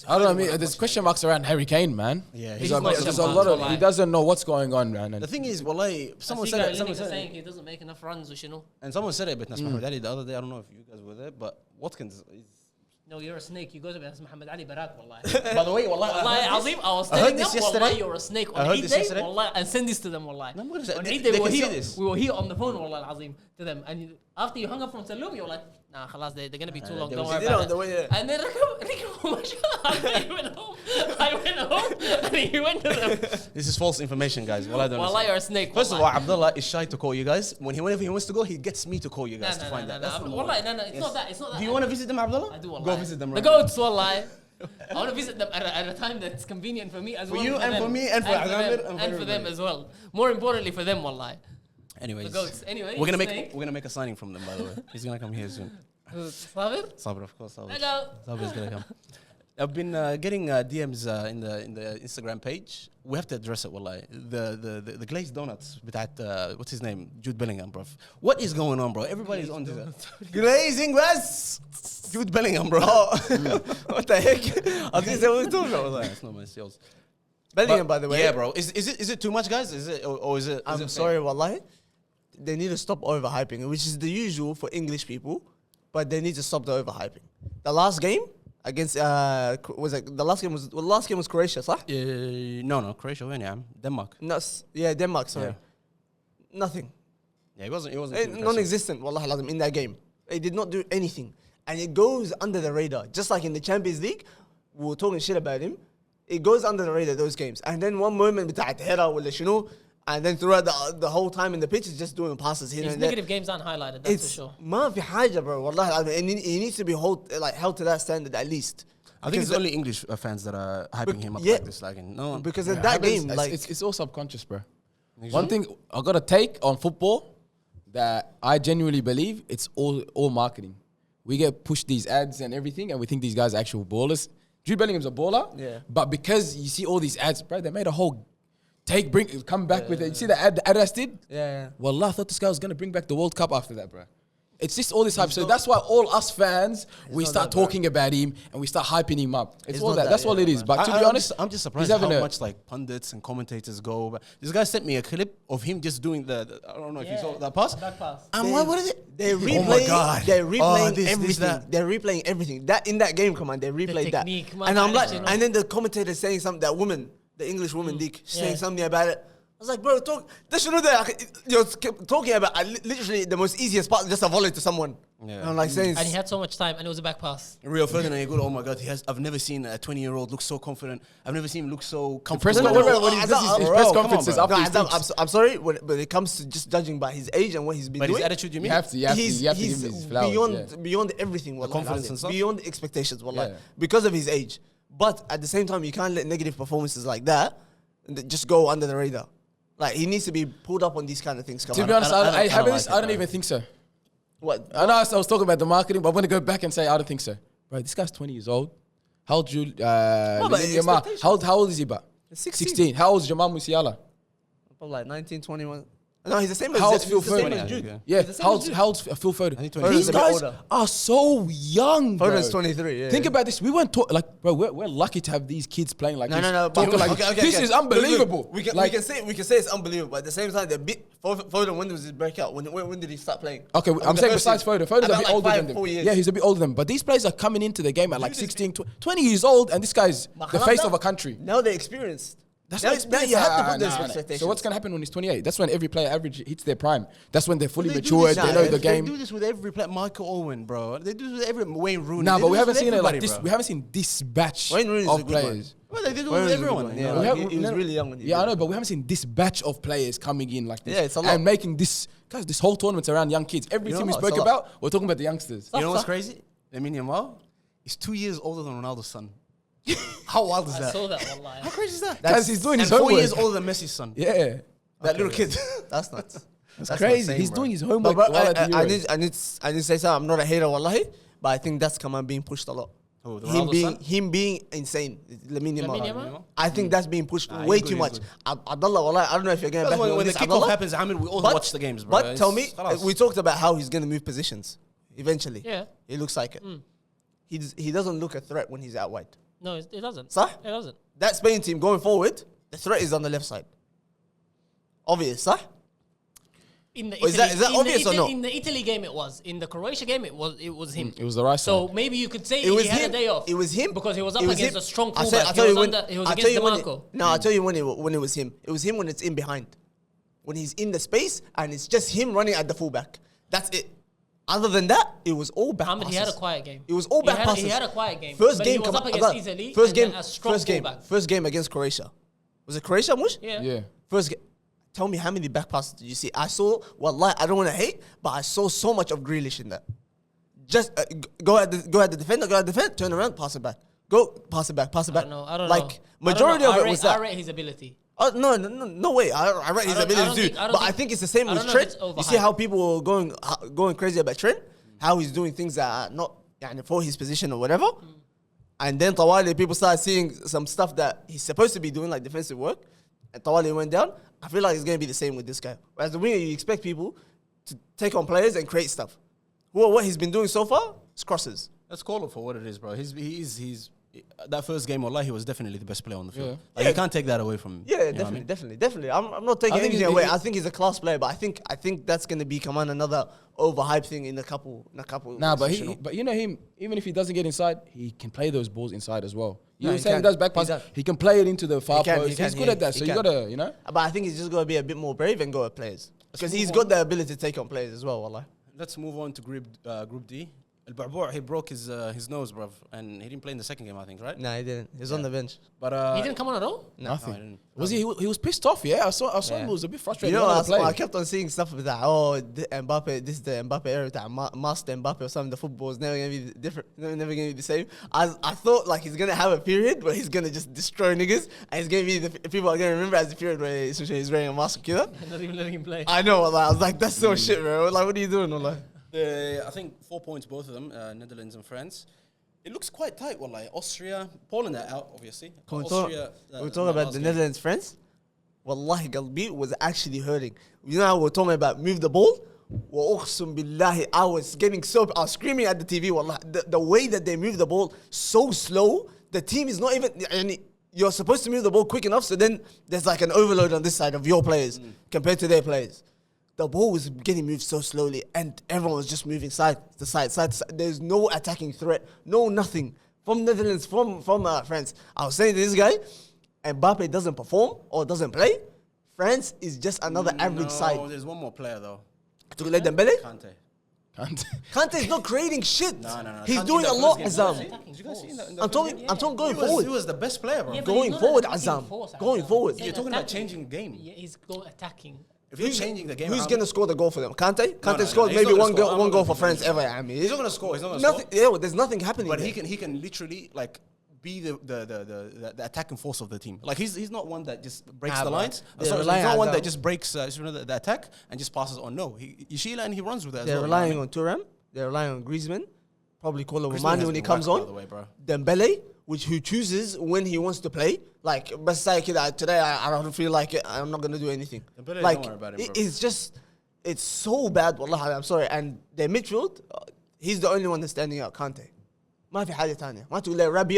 I don't know. I mean, there's question marks around Harry Kane, man. Yeah, there's a lot of. He doesn't know what's going on, man. The thing is, wallahi, someone said saying he doesn't make enough runs, you know. And someone said it, but Muhammad Ali the other day. I don't know if you guys were there, but Watkins is. No, you're a snake. You go to Muhammad Ali Barak, wallahi. By the way, wallahi, Azim, I was telling them, wallahi, you're a snake. On Eid Day, wallahi, and send this to them, wallahi. On Eid Day, we were here on the phone, wallahi, Azim, to them. And after you hung up from Salum, you were like, nah, khalas, they're going to be too long. Don't worry about it. And then I went home, and he went to them. This is false information, guys. Wallahi, you're a snake. First of all, Abdullah is shy to call you guys. Whenever he wants to go, he gets me to call you guys to find that. Wallahi, no, it's not that. Do you want to visit them, Abdullah? I do, wallahi. Go visit them right now. The goats, wallahi. I want to visit them at a time that's convenient for me as well. For you and for me and for Azamir and for them as well. More importantly for them, wallahi. Anyways, the goats. Anyway, we're gonna make a signing from them, by the way. He's gonna come here soon. Sabir, of course. Sabir's gonna come. I've been getting DMs in the Instagram page. We have to address it, wallahi. The glazed donuts with what's his name? Jude Bellingham, bro. What is going on, bro? Everybody's on this. Glazing was Jude Bellingham, bro. What the heck? I think that's what we're talking about. It's not my sales. Bellingham, by the way. Yeah, bro. Is it too much, guys? Is it or is it? I'm sorry, wallahi. They need to stop overhyping it, which is the usual for English people, but they need to stop the overhyping. The last game against the last game was Croatia, صح? No, Croatia won, yeah. Denmark. Denmark, sorry. Yeah. Nothing. Yeah, it wasn't non-existent, wallahi lazim, in that game. It did not do anything. And it goes under the radar. Just like in the Champions League, we were talking shit about him. It goes under the radar, those games. And then one moment بتاعت هيرا ولا شنو, and then throughout the whole time in the pitch, it's just doing passes here and there. Negative games aren't highlighted, that's for sure. ما في حاجة, bro. والله, he needs to be held to that standard at least. I think it's only English fans that are hyping him up like this. No, because in that game, it's all subconscious, bro. One thing I got to take on football that I genuinely believe, it's all marketing. We get pushed these ads and everything, and we think these guys are actual ballers. Jude Bellingham's a baller, but because you see all these ads, bro, they made a whole come back with it. You see the ad Adas did? Yeah. Wallah, I thought this guy was going to bring back the World Cup after that, bro. It's just all this hype. So that's why all us fans, we start talking about him and we start hyping him up. It's all that. That's all it is. But to be honest, I'm just surprised how much like pundits and commentators go. But this guy sent me a clip of him just doing the I don't know if you saw that pass. Back pass. And what is it? They're replaying. Oh my God. They're replaying everything. They're replaying everything. That in that game, come on, they replayed that. And I'm like, and then the commentator saying something. That woman, the English woman, saying something about it. I was like, bro, you're talking about literally the most easiest part, just a volley to someone. Yeah. And I'm like saying, and he had so much time, and it was a back pass. Real Ferdinand, you go, oh my God, I've never seen a 20-year-old look so confident. I've never seen him look so comfortable. His press conferences I'm sorry, when it comes to just judging by his age and what he's been doing. But his attitude, you mean? You have to give him his flowers. Beyond everything, the confidence and stuff. beyond expectations, because of his age. But at the same time, you can't let negative performances like that just go under the radar. Like, he needs to be pulled up on these kind of things. To be honest, I don't even think so. What? I know I was talking about the marketing, but I'm going to go back and say I don't think so. Bro, this guy's 20 years old. How old how old is he, bro? 16. 16. How old is Jamal Musiala? Like 19, 21. No, he's the same as How old's he's Phil the same Foden? as Jude. Yeah, He's the same as how old's Phil Foden? think These Foden's a bit guys older. are so young, bro. Foden's 23. Yeah. Think about this. We weren't like, bro. We're lucky to have these kids playing like this. No. Fucking like, this is unbelievable. We can say it's unbelievable, but at the same time, Foden, when was his breakout? When did he start playing? Okay, I'm saying besides Foden. Foden's a bit older than them. 4 years. Yeah, he's a bit older than them. But these players are coming into the game at like 16, 20 years old, and this guy's the face of a country. Now they're experienced. That's now, not now you have to put those Nah. expectations. So what's gonna happen when he's 28? That's when every player average hits their prime. That's when they're fully They do matured. this- They know the They game. do this with every player. Michael Owen, bro. They do this with every Wayne Rooney. Nah, They but do we this haven't with seen it like everybody, this. bro. We haven't seen this batch Wayne Rooney's a of good one. players. Well, they do it Wayne with was a good everyone. one, you yeah. know, We like, haven't- he was really young when he Yeah, did I know, it. but we haven't seen this batch of players coming in like this. Yeah, it's a lot. And making this, guys, this whole tournament's around young kids. Every You know team we what? It's spoke a lot. about, we're talking about the youngsters. You know what's crazy? Lamine Yamal is 2 years older than Ronaldo's son. How wild is I that? saw that wallahi. How crazy is that? Guys, he's doing and his 4 years homework. older than Messi's son. Yeah. That little kid. That's nuts. That's not crazy. insane, He's bro. doing his But, homework but while at the I Euros. need to say something. I'm not a hater, wallahi, but I think that's come on being pushed a lot. Oh, the Him Ronaldo being son? insane. Lamine Lamine Yamal. Yamal? I think that's being pushed Nah, way he's good, too he's much. good. Abdullah, wallahi, I don't know if you're going back When on the this, kickoff Abdullah. happens, Ahmed, we all But- watch the games, bro. But tell me, Khalas. we talked about how he's going to move positions eventually. Yeah. It looks like it. He doesn't look a threat when he's out wide. No, it doesn't. Sir? It doesn't. That Spain team going forward, the threat is on the left side. Obvious, sir? In the Is that Italy- obvious or not? In the Italy game, it was. In the Croatia game, it was him. It was the right So side. maybe you could say It was he had him. a day off. It was him because he was up It was against him. a strong I'll fullback. tell you when. He was I'll against tell you when DeMarco. I'll tell you when it was him. It was him when it's in behind, when he's in the space and it's just him running at the fullback. That's it. Other than that, it was all back Mohamed, passes. he had a quiet game. It was all back passes. He had a quiet game. First but game, he was up come on, against Abdullah. Italy. First and game, then a strong fullback. first game against Croatia. Was it Croatia, Mush? Yeah. Yeah. First game. Tell me how many back passes did you see? I saw, wallahi, I don't want to hate, but I saw so much of Grealish in that. Just go at the defender, turn around, pass it back. Go, pass it back. I don't know. Like, majority of it was I that. rate his ability. Oh, no way. I rate his I don't ability too. think- I don't But I think- think it's the same I with don't know if Trent. it's You see overhyped. how people were going crazy about Trent? How he's doing things that are not for his position or whatever. And then Tawali, people started seeing some stuff that he's supposed to be doing, like defensive work. And Tawali went down. I feel like it's going to be the same with this guy. As the winger, you expect people to take on players and create stuff. Well, what he's been doing so far is crosses. Let's call it for what it is, bro. He's that first game, wallahi, he was definitely the best player on the field. Yeah. Like, Yeah. you can't take that away from him. Yeah, You know what I definitely. mean? I'm not taking I think anything he- away. he- I think he's a class player, but I think that's going to become another overhyped thing in a couple. Nah, but seasonal. but you know him. Even if he doesn't get inside, he can play those balls inside as well. You No, know, he saying can. he does back He pass. does. He can play it into the far can, post. he can, He's good yeah, at that. he So you can. gotta, you know. But I think he's just got to be a bit more brave and go at players because he's move got on. the ability to take on players as well. Wallah. Let's move on to Group D. Al-Ba'bou', he broke his nose, bruv, and he didn't play in the second game, I think, right? Nah, he didn't. He was on the bench. But He didn't come on at all? Nothing. I didn't. Was he? He was pissed off. Yeah, I saw Yeah. him. He was a bit You frustrated. know, He wanted to I play. kept on seeing stuff with that. Oh, Mbappe, this is the Mbappe era, that master Mbappe or something. The football is never gonna be different. Never gonna be the same. I thought like he's gonna have a period where he's gonna just destroy niggas, and it's gonna be the people are gonna remember as the period where he's wearing a mask. Killer. Not even letting him play. I know. I was like, that's so shit, bro. Like, what are you doing? Wallah? I think 4 points, both of them, Netherlands and France. It looks quite tight, wallahi. Austria, Poland are out, obviously. Can we Austria, talk about the Netherlands friends? Wallahi, Galbi was actually hurting. You know how we're talking about move the ball? وأقسم بالله, I was screaming at the TV. Wallah, the way that they move the ball so slow, the team is not even. And you're supposed to move the ball quick enough, so then there's like an overload on this side of your players compared to their players. The ball was getting moved so slowly, and everyone was just moving side to side. There's no attacking threat, no nothing from Netherlands, from France. I was saying to this guy, Mbappe doesn't perform or doesn't play. France is just another average side. There's one more player, though. To let Dembele, Kante. Can't. Kante is not creating shit. No. He's Kante doing in a the lot, first game, Azam. Did you guys see in the I'm talking going He forward. was the best player, bro. Yeah, but Going he's not forward, attacking Azam. force, Going Azam. forward. He's You're talking about attacking. changing the game. Yeah, he's go attacking. If you're changing the game, Who's around- gonna score the goal for them? Kante? Kante no, scored he's maybe not one gonna score. goal I'm not for gonna France give him ever. I mean, He's not gonna score. He's not gonna nothing. score. Yeah, well, there's nothing happening. But there. he can literally like be the attacking force of the team. Like he's not one that just breaks Nah, the bro. lines. They're Sorry, he's relying not on one Azam. that just breaks the attack and just passes on. No, you see and he runs with it. They're as well, relying you know on Thuram. They're relying on Griezmann. Probably call him what I mean? Griezmann Romani has when he been comes whacked, on. by the way, bro. Dembele, who chooses when he wants to play. Like, but say today I don't feel like it. I'm not gonna do anything. Dembele, Like, don't worry about him, bro. it's just, it's so bad. Wallah, I'm sorry. And their midfield, he's the only one that's standing out. Kante. ما في حاجة تانية. ما تقول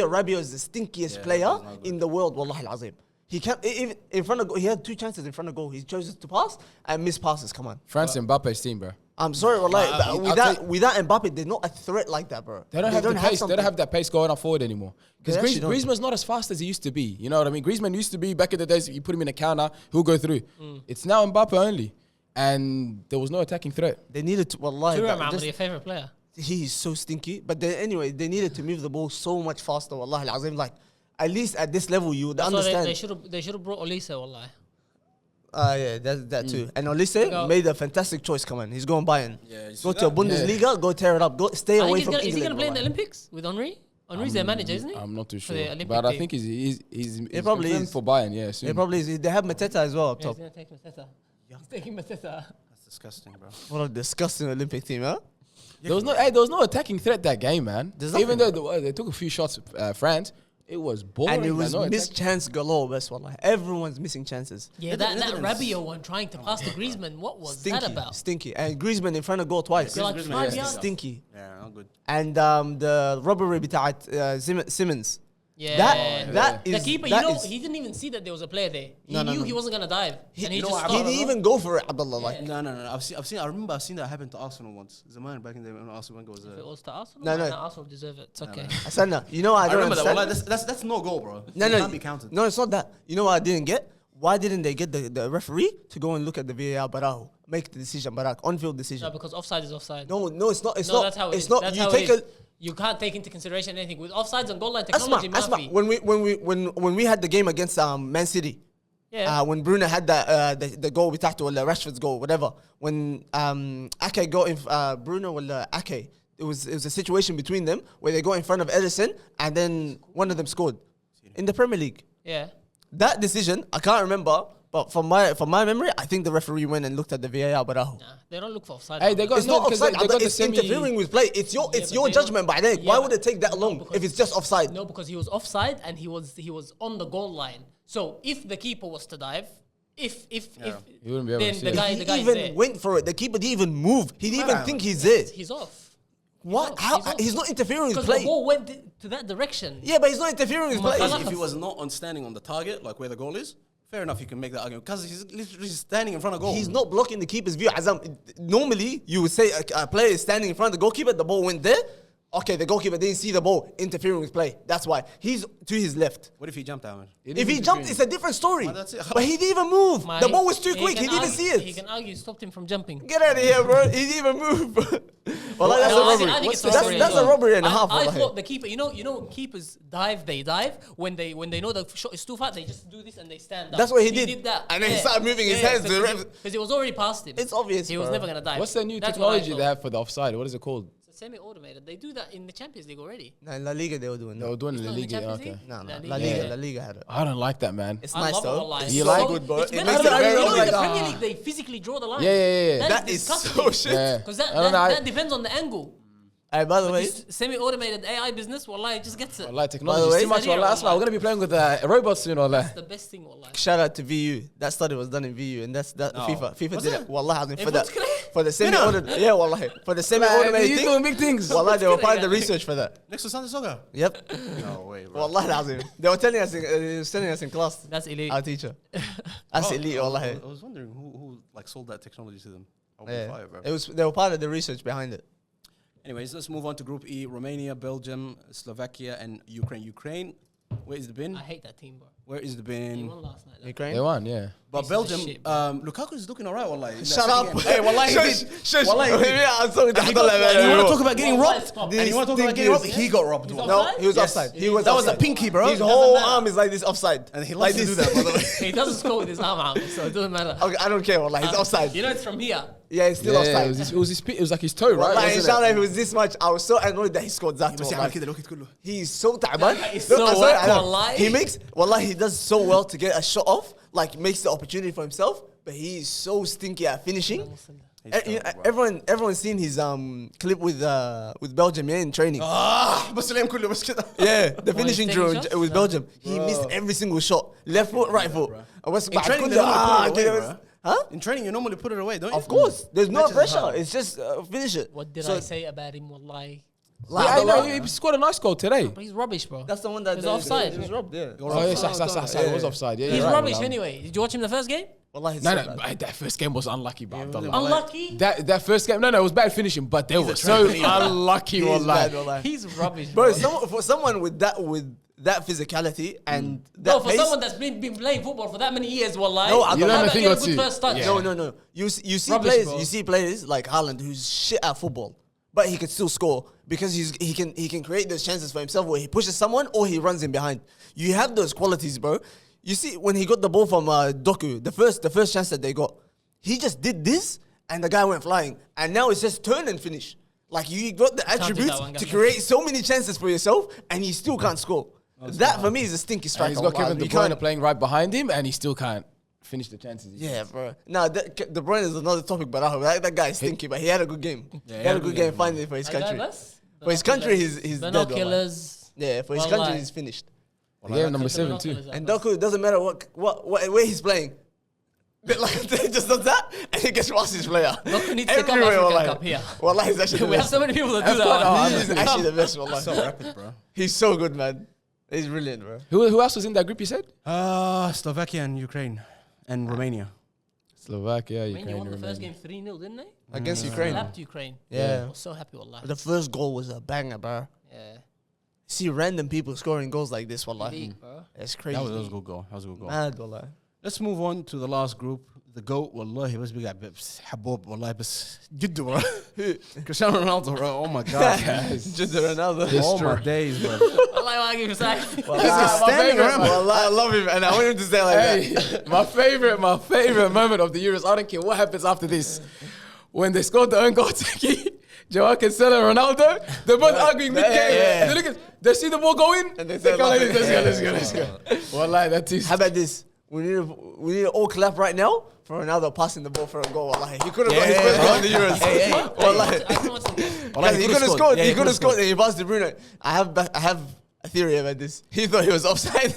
Rabiot is the stinkiest player in the world. Wallah al-Azim. He can't even in front of goal. He had 2 chances in front of goal. He chose to pass and miss passes. Come on. France and Mbappe's team, bro. I'm sorry, without Mbappe, they're not a threat like that, bro. They don't have the pace. They don't have that pace going up forward anymore. Because They actually don't. Griezmann's not as fast as he used to be. You know what I mean? Griezmann used to be back in the days. You put him in a counter, he'll go through. It's now Mbappe only, and there was no attacking threat. They needed to. Wallahi, Thuram, but just- your favorite player. he's so stinky. But then anyway, they needed to move the ball so much faster. Wallahi al-Azim, like at least at this level, you would So understand. they should have brought Olise, wallahi. Yeah, that too. And Olise Go. made a fantastic choice. Come on, he's going Bayern. Yeah, you see Go to that? Bundesliga, go tear it up. Go stay away from Is he England. gonna play in the wallahi. Olympics with Henry? Henry's their manager, isn't he? I'm not too For sure, the Olympic but I team. think he's probably confirmed is. for Bayern. Yeah, soon. It probably is. They have Mateta as well up Yeah, he's top. gonna take Mateta. He's taking Mateta. That's disgusting, bro. What a disgusting Olympic team, huh? There was no attacking threat that game, man. There's Even nothing. though they took a few shots, France, it was boring. And it man. was No missed attacking. chance galore, best wallahi. Everyone's missing chances. Yeah, that Rabiot one trying to pass to Griezmann. What was that about? Stinky. And Griezmann in front of goal twice. You're like Griezmann, 5 yeah. yards. Stinky. Yeah, not good. And the robbery بتاعت Simmons. Yeah. That The is keeper, that you know, is- he didn't even see that there was a player there. He No, no, knew no. he wasn't gonna dive, and he you know just what, he stopped. didn't even go for it, Abdullah. Like No. I remember I've seen that happen to Arsenal once. Zaman back in the day when Arsenal was. If it was to Arsenal, No, no. then Arsenal deserve it. It's okay. Asana, you know what I I don't remember that. understand. Wallah, that's no goal, bro. No, It no, can't be counted. no, it's not that. You know what I didn't get? Why didn't they get the referee to go and look at the VAR Baraho, make the decision, Barak, on-field decision? No, because offside is offside. No, it's not. It's No, not. that's how it it's is. not. That's you how take it is. a. You can't take into consideration anything with offsides and goal line Asma, technology. Asma. Mafi. When we had the game against Man City, Yeah. when Bruno had that the goal بتاعته ولا Rashford's goal, whatever. When Ake got in Bruno ولا Ake, it was a situation between them where they got in front of Edison and then one of them scored in the Premier League. Yeah. That decision I can't remember, but from my memory, I think the referee went and looked at the VAR Baraho. Nah, they don't look for offside. Hey, they got It's no, not because offside. they got the It's semi. interfering with play. It's your but they judgment by then. Yeah, Why but- would it take that no, long because- if it's just offside? No, because he was offside and he was on the goal line. So if the keeper was to dive, if He wouldn't be able then to see the it. guy He the guy's even there. went for it. The keeper didn't even move. He didn't even think he's there. He's off. What? off, How? he's off. He's not interfering with Because the play. ball went to that direction. Yeah, but he's not interfering with play. Makhalas. If he was not on standing on the target, like where the goal is, fair enough, you can make that argument. Because he's literally standing in front of goal. He's not blocking the keeper's view. Azam, normally, you would say a player is standing in front of the goalkeeper, the ball went there. Okay, the goalkeeper didn't see the ball, interfering with play. That's why. He's to his left. What if he jumped out? If he jumped, it's a different story. Well, that's it. But he didn't even move. Man, The ball was too he quick. He can didn't even argue- see He it. can argue stopped him from jumping. Get out of here, bro. He didn't even move. Well, that's No, a robbery. I think it's a That's robbery that's as a well. robbery and a half. I wallahi. thought the keeper, you know, keepers dive when they know the shot is too far, they just do this and they stand up. That's what he did. did. That, And then he started moving his hands to the ref. because it was already past him. It's obvious, he was bro. never gonna dive. What's the new That's what I technology thought. they have for the offside? What is it called? It's semi-automated. They do that in the Champions League already. No, in La Liga they were doing They that. were doing it in the Not in the league. Champions Okay. League? No, La La Liga. Liga, La Liga had it. I don't like that, man. It's I nice love it, though. wallahi. It's You so like good, bro. It's It better makes than- it you know, very in the like, Premier League, they physically draw the line. Yeah. That That is disgusting. so shit. Yeah. Because I don't know, that depends on the angle. Hey, by the way, This semi-automated AI business, wallah, it just gets it. Like technology By the is too way- much. Wallah, that's why we're gonna be playing with robots soon. Wallah. It's the best thing, wallah. shout out to VU. That study was done in VU, and that's that No. FIFA. FIFA Was did it? it. Wallah, hazim, for It that was great. for the semi-automated. Yeah, wallahi, for the semi-automated You thing. doing big things. Wallah, they were part of the great. research for that. Next to Sunday Soccer? Yep. No way, bro. Wallah, hazim. They were telling us. He was telling us in class. That's elite. Our teacher. That's elite, wallahi. I was wondering who like sold that technology to them. I would Yeah. fire, bro. It was. They were part of the research behind it. Anyways, let's move on to Group E. Romania, Belgium, Slovakia, and Ukraine. Ukraine, where is the bin? I hate that team, bro. Where is the They bin? won last night. though. Ukraine. They won, yeah. But Piece of Belgium, shit, Lukaku is looking alright, wallahi. Shut up. Hey, wallahi, Shush, he did. shush. Wallahi, he did. Yeah, I'm sorry. And you want to talk about getting Well, robbed? let's stop. And you want to talk about getting robbed? This He got robbed. He's wallahi. No, offside? he was Yes. offside. He was That was a offside. pinky, bro. His Doesn't whole matter. arm is like this offside. And he like loves to do that, by the way. He doesn't score with his arm out, so it doesn't matter. Okay, I don't care. Wallah, he's offside. You know it's from here. Yeah, he's still Yeah, offside. it was like his toe, right? Wallah, Wasn't inshallah, it? if it was this much, I was so annoyed that he scored that. بس يعمل كده الوقت كله. He's so تعبان. He's Look, so I'm sorry, whack, I know. wallahi. He makes, wallah, he does so well to get a shot off, like makes the opportunity for himself, but he is so stinky at finishing. Everyone's seen his clip with Belgium, in training. بس اليوم كله بس كده. Yeah, the finishing taking drill shots? with Belgium. He missed every single shot. Left foot, right foot. In training, they normally put it away, bro. In training, you normally put it away, don't you? Of course, there's no Matches pressure. hard. It's just finish it. What did So- I say about him? Wallahi. I know he scored a nice goal today. But he's rubbish, bro. That's the one that It was offside. It was robbed. Yeah. Oh yes, it was offside. Yeah, He's you're right, rubbish Ronaldo. anyway. Did you watch him the first game? Wallah, he's No, so no, bad. that first game was unlucky, bro. Abdullah. Unlucky. That first game, no, it was bad finishing, but they were so unlucky, He's bad, wallah. wallah. He's rubbish, Bro, bro. for someone with that physicality and that Bro, for pace, someone that's been playing football for that many years, wallahi. No, I You learn a thing or a good two. first touch. Yeah. no. You see Rubbish, players, bro. you see players like Haaland who's shit at football, but he can still score because he can create those chances for himself where he pushes someone or he runs in behind. You have those qualities, bro. You see when he got the ball from Doku, the first chance that they got, he just did this and the guy went flying, and now it's just turn and finish. Like you got the do that attributes one, to guys. create so many chances for yourself, and you still can't score. That for me is a stinky And striker. he's got Kevin wallah. De You can't- Bruyne playing right behind him, and he still can't finish the chances. Yeah, bro. Nah, De Bruyne is another topic, but that guy is stinky. But he had a good game. Yeah, he had a good game finally for his country. For his country, he's dead. wallah. Binoculars. Yeah, for his Wallahi. country, he's finished. The game number 7 too. And Doku, it doesn't matter what where he's playing. Like they just does that, and he gets past his player. Doku needs to come Everywhere, African wallah. Cup here. Wallah, he's actually the We have best. so many people that do that. He's actually the best. Wallah. So rapid, bro. He's so good, man. He's brilliant, bro. Who else was in that group? You said Slovakia and Ukraine and Romania. Slovakia, Romania Ukraine, won the first Romania. game 3-0, didn't they? Against Ukraine. Slapped Ukraine. Yeah. I was so happy, wallah. The first goal was a banger, bro. Yeah. See random people scoring goals like this, wallah. Elite, bro. It's crazy. That was a good goal. That was a good goal. Mad, wallah. Let's move on to the last group. The GOAT, wallahi, بس بقى حبوب والله بس جد bro. Cristiano Ronaldo, bro. Oh my God. Just Ronaldo. All my days, bro. Wallahi, I give you a sec. Standing around. Wallah, I love him, and I want him to stay like that. Hey, my favorite moment of the Euros. I don't care what happens after this. When they scored the own goal, Joao Cancelo and Ronaldo, they're both arguing mid-game. yeah. They look at, they see the ball go in, And they they say, go like "Let's this, go." let's go. Wallahi, that is. How about this? We need to all clap right now for Ronaldo passing the ball for a goal. Wallahi, he could have got his first goal in the Euros. Wallahi, Wallahi, he could have scored. Yeah, He could have scored, and he passed to Bruno. I have a theory about this. He thought he was offside,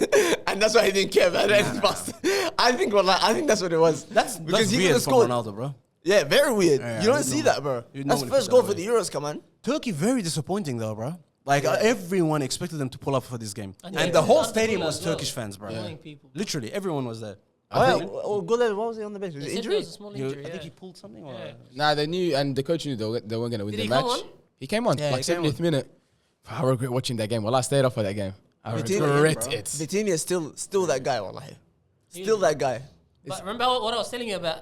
and that's why he didn't care about it. And he passed. I think that's what it was. That's because he could weird have from scored. Ronaldo, bro. Yeah, very weird. Yeah, you don't you'd see know- that, bro. you'd That's normally first put goal that for the Euros. Come on. Turkey very disappointing though, bro. Like everyone expected them to pull up for this game, And and yeah, the whole it's stadium cool was as well. Turkish fans, bro. Annoying people. Literally, everyone was there. What was he on the bench? Was They it said it injury? was a small injury, I think yeah. he pulled something. Or Yeah. Nah, they knew, and the coach knew they weren't going to win Did the he match. come on? He came on, Yeah, like he came 70th minute. I regret watching that game. Well, I stayed off for that game. I Vitinha, regret bro. it. Vitinha is still that guy, wallahi. Still that guy. But remember what I was telling you about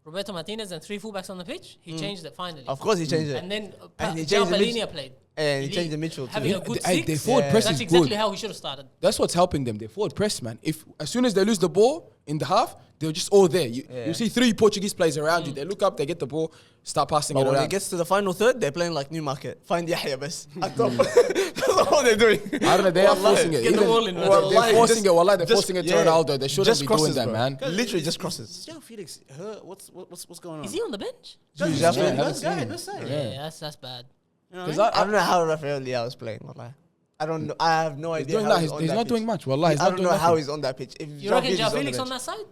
Roberto Martinez and 3 fullbacks on the pitch? He changed it finally. Of course, he changed it. And then And he Joao changed the Bellingham played. And he Elite. changed the midfield too. Having a Yeah, good they- 6. their forward press That's is exactly good. how he should have started. That's what's helping them. Their forward press, man. If as soon as they lose the ball in the half, they're just all there. You see 3 Portuguese players around you. They look up, they get the ball, start passing But it when around. it gets to the final third, they're playing like Newmarket. Find Yahya best. At top. That's all they're doing. I don't know. They are Wallahi. forcing it. Get the Even- ball in, man. They're Wallahi, forcing just- it. Wallahi, they're just- forcing it to yeah. Ronaldo. They shouldn't Just be crosses, doing that, bro. man. Literally just crosses. João Felix, what's going on? Is he on the bench? Dude, Yeah, that's I what- haven't seen him. Let's say. Yeah, that's bad. Because I don't know how Rafael Leao is playing. Wallahi. I don't know. I have no he's idea. doing how that. on He's that not pitch. doing much. Wallahi, he's I not don't doing know how nothing. he's on that pitch. If You reckon João Joao Felix Felix is on on that side?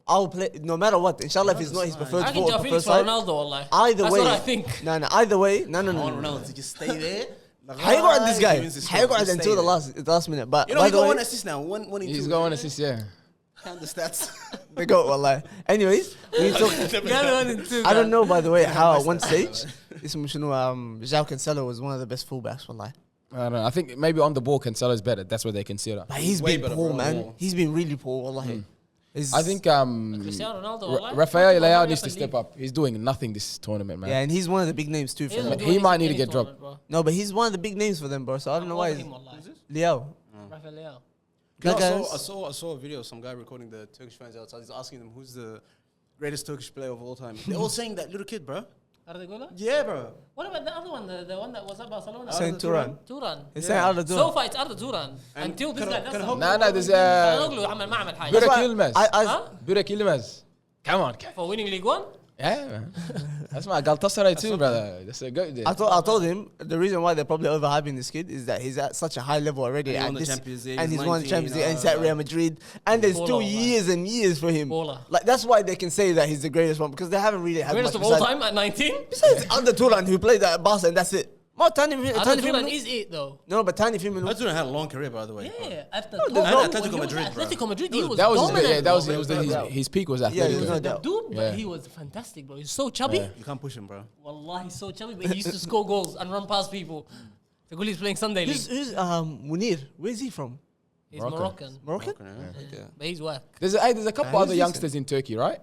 I'll play no matter what. Inshallah, if he's not his preferred I reckon sport, Joao preferred Felix for side. Ronaldo, wallahi. Either That's way, what I think. No, either way, no. Ronaldo to just stay there. How you got this guy? How you got until the last minute? But You know, by he the got way, 1 assist now. One in He's 2. got 1 assist, yeah. Count the stats. they go wallahi. Anyways, we talk. I don't know, by the way, how at one stage, Joao Cancelo was one of the best fullbacks, wallahi. I don't know. I think maybe on the ball, Cancelo's better. That's what they consider. But he's Way been better, poor, bro. man. He's been really poor, wallahi. I think Cristiano Ronaldo, wallahi. Rafael Hurry Leao up needs to and step leave. up. He's doing nothing this tournament, man. yeah, and he's one of the big names too for doesn't them. do He anything might in need to any get dropped. tournament, bro. No, but he's one of the big names for them, bro. So I don't know why. Over him, wallahi. Leao. Rafael Leao. You know, Guys. I saw a video of some guy recording the Turkish fans outside. He's asking them who's the greatest Turkish player of all time. They're all saying that little kid, bro. Arda Güler? Yeah, bro. What about the other one, the one that was at Barcelona? Saint Turan. Turan. He's saying Arda So Turan. far it's Arda Turan. Until this guy does something. Nah, there's Calhanoglu عمل ما عمل حاجة. Burak why Yilmaz. I- Huh? Burak Yilmaz. Come on, For winning League One? Yeah, man. That's my Galatasaray too, brother. That's a good. I told him the reason why they're probably overhyping this kid is that he's at such a high level already, And he and won the Champions League, and he's he's won the 19, Champions League, and he's at Real Madrid, and there's still Baller, man. years and years for him. Baller. Like that's why they can say that he's the greatest one because they haven't really had Greatest much of all besides- time at 19. Besides Under Turan, who played at Barca, and that's it. More Tiny Turan is it though. No, but Tiny Firmino. Argentina had a long career, by the way. Yeah, at the No, top. Atletico When he was Madrid, at bro. Atletico Madrid, he was That was his, dominant. yeah, that was, bro. it was his peak was Yeah, Athletic. there's no The doubt. dude, Yeah. but he was fantastic, bro. He's so chubby. Yeah. You can't push him, bro. Wallah, he's so chubby, but he used to score goals and run past people. The goal he's playing Sunday League. Who's Munir? Where's he from? He's Moroccan. Moroccan? Okay. But he's whack. There's a couple he's other youngsters in Turkey, right?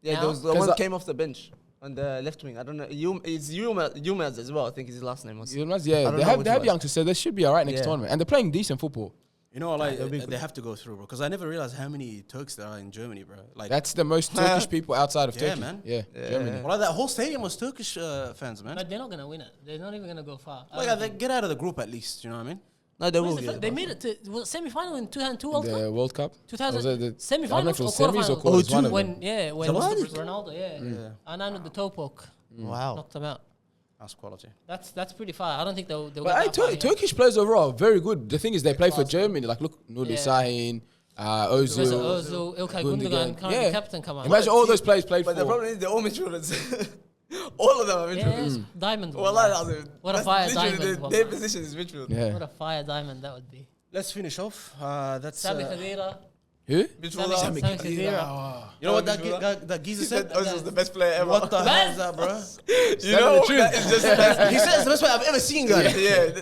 Yeah, Now? there was the 'Cause one I- came off the bench on the left wing. I don't know. It's Yilmaz as well. I think is his last name. Was. Yeah, I don't they know have which they have one. youngsters, so they should be alright next Yeah. tournament, and they're playing decent football. You know, like they'll be they good. have to go through, bro. Because I never realized how many Turks there are in Germany, bro. Like That's the most Turkish people outside of Yeah, Turkey. man. Yeah, Germany. well, that whole stadium was Turkish fans, man. But they're not going to win it. They're not even going to go far. I Like, don't they think. get out of the group at least. You know what I mean? No, they Where's will. the they made it to semi-final in 2002 World Cup. The World Cup. 2000 Was it the semi-finals I or don't know if it was semis or quarterfinals? quarters. One of When them. when Zamalek? Ronaldo, yeah. And with the toe poke, Wow. knocked him out. That's quality. That's pretty far. I don't think they'll But get hey, that far, yeah. Turkish players overall are very good. The thing is, they play for class. Germany. Like, look, Nuri Yeah. Sahin, There's Ozil. Ozil, Ilkay Gundogan, current Yeah. captain, come on. Imagine all those players played But for. the problem is they're all midfielders. all of them are Yeah, midfielders. it's diamond. Well, wallah. What a fire diamond, Their wallah. position is midfield. Yeah. What a fire diamond that would be. Let's finish off. That's Sami Khedira. Who? Midfielder. Sami Khedira. you know what that Midfielder. that geezer He said said? Ozil's the best player ever. What the hell is that, bro? You know, the that is just the best. He said it's the best player I've ever seen, guys.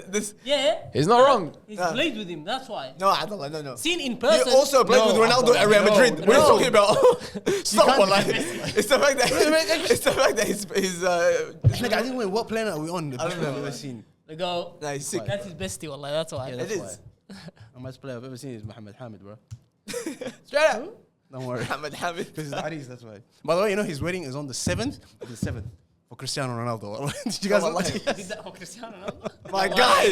This. Yeah, He's not wrong. he's Nah. played with him. That's why. No, I don't know. No. Seen in He person. also played with Ronaldo at Real Madrid. What are you talking about? Stop, wallah. It's the fact that he's Like, I didn't know what planet are we on? The best player I've ever seen. They go. Nah, he's sick. That's his bestie, wallah. That's why. Yeah, It that's is. why. The best player I've ever seen is Mohamed Hamid, bro. Straight up. Don't worry. Hamid. Because it's Aris, that's why. By the way, you know his wedding is on the 7th. The 7th. For Cristiano Ronaldo. Did you guys know that? Is that for Cristiano Ronaldo? My guy.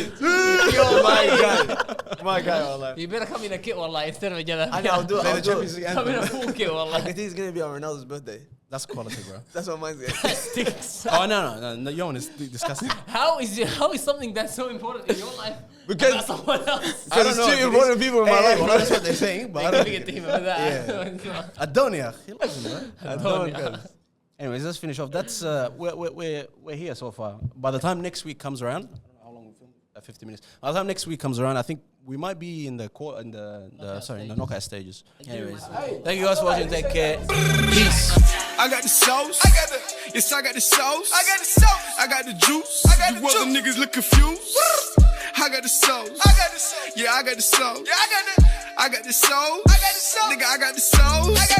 Yo, my guy. My guy, wallah. You better come in a kit, wallah, instead of a jala. I know, I'll do it. Play I'll the do Champions it. League Come in a anthem. full kit, I wallah. think he's going to be on Ronaldo's birthday. That's quality, bro. That's what mine's getting. Sticks. Oh, no. Your one is disgusting. How is something that's so important in your life Because- about someone else? Because it's two important people in my life. Well, that's what they're saying, but I They don't can get to him with that. I don't, yeah. He loves him, bro. I don't know. Anyways, let's finish off. That's we're here so far. By the time next week comes around, I don't know how long we filmed. 50 minutes. By the time next week comes around, I think we might be in the knockout stages. Anyways, thank you guys for watching. Take care. Peace. I got the sauce. I got the sauce. I got the sauce. I got the juice. You other niggas look confused. I got the sauce. Yeah, I got the sauce. I got the sauce. Nigga, I got the sauce.